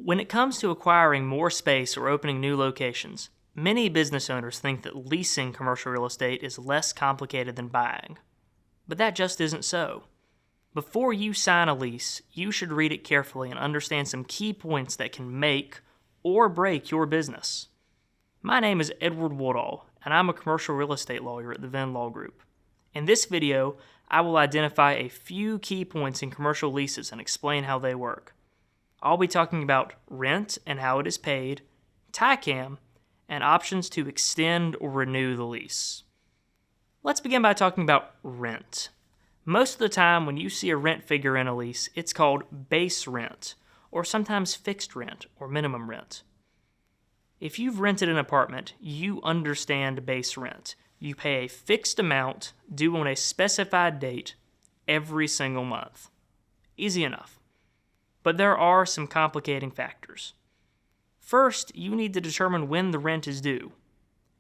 When it comes to acquiring more space or opening new locations, many business owners think that leasing commercial real estate is less complicated than buying. But that just isn't so. Before you sign a lease, you should read it carefully and understand some key points that can make or break your business. My name is Edward Woodall, and I'm a commercial real estate lawyer at the Venn Law Group. In this video, I will identify a few key points in commercial leases and explain how they work. I'll be talking about rent and how it is paid, TICAM, and options to extend or renew the lease. Let's begin by talking about rent. Most of the time when you see a rent figure in a lease, it's called base rent, or sometimes fixed rent or minimum rent. If you've rented an apartment, you understand base rent. You pay a fixed amount due on a specified date every single month. Easy enough. But there are some complicating factors. First, you need to determine when the rent is due.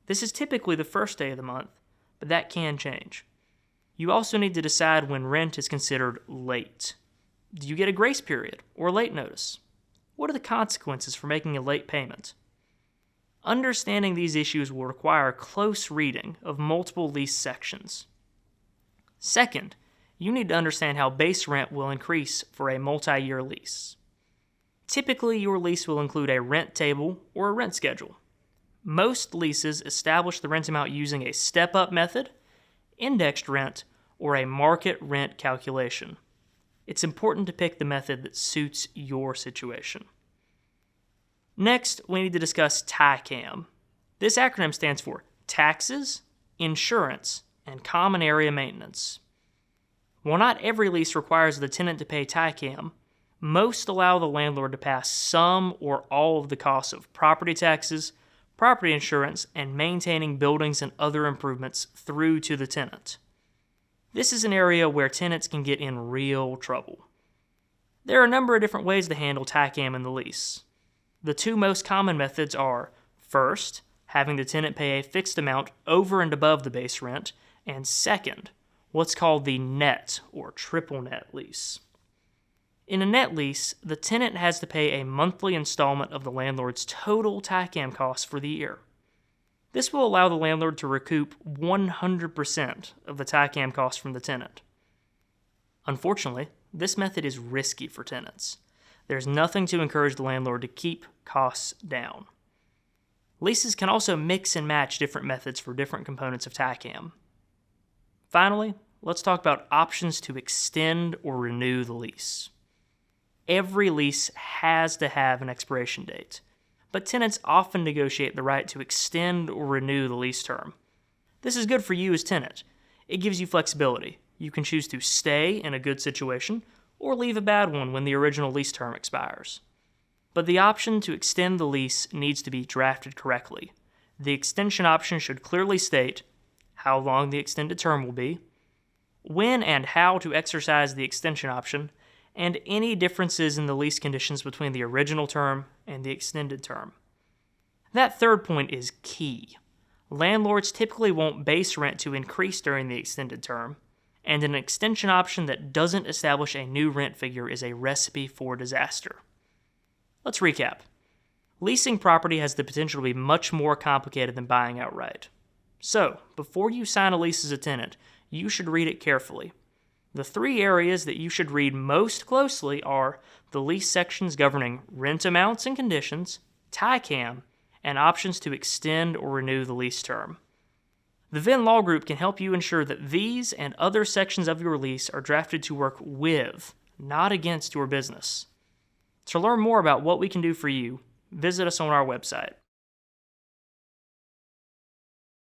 This is typically the first day of the month, but that can change. You also need to decide when rent is considered late. Do you get a grace period or late notice? What are the consequences for making a late payment? Understanding these issues will require close reading of multiple lease sections. Second, you need to understand how base rent will increase for a multi-year lease. Typically, your lease will include a rent table or a rent schedule. Most leases establish the rent amount using a step-up method, indexed rent, or a market rent calculation. It's important to pick the method that suits your situation. Next, we need to discuss TICAM. This acronym stands for Taxes, Insurance, and Common Area Maintenance. While not every lease requires the tenant to pay TICAM, most allow the landlord to pass some or all of the costs of property taxes, property insurance, and maintaining buildings and other improvements through to the tenant. This is an area where tenants can get in real trouble. There are a number of different ways to handle TICAM in the lease. The two most common methods are, first, having the tenant pay a fixed amount over and above the base rent, and second, what's called the net or triple net lease. In a net lease, the tenant has to pay a monthly installment of the landlord's total TICAM costs for the year. This will allow the landlord to recoup 100% of the TICAM costs from the tenant. Unfortunately, this method is risky for tenants. There's nothing to encourage the landlord to keep costs down. Leases can also mix and match different methods for different components of TICAM. Finally, let's talk about options to extend or renew the lease. Every lease has to have an expiration date, but tenants often negotiate the right to extend or renew the lease term. This is good for you as tenant. It gives you flexibility. You can choose to stay in a good situation or leave a bad one when the original lease term expires. But the option to extend the lease needs to be drafted correctly. The extension option should clearly state how long the extended term will be, when and how to exercise the extension option, and any differences in the lease conditions between the original term and the extended term. That third point is key. Landlords typically want base rent to increase during the extended term, and an extension option that doesn't establish a new rent figure is a recipe for disaster. Let's recap. Leasing property has the potential to be much more complicated than buying outright. So, before you sign a lease as a tenant, you should read it carefully. The three areas that you should read most closely are the lease sections governing rent amounts and conditions, TICAM, and options to extend or renew the lease term. The Venn Law Group can help you ensure that these and other sections of your lease are drafted to work with, not against your business. To learn more about what we can do for you, visit us on our website.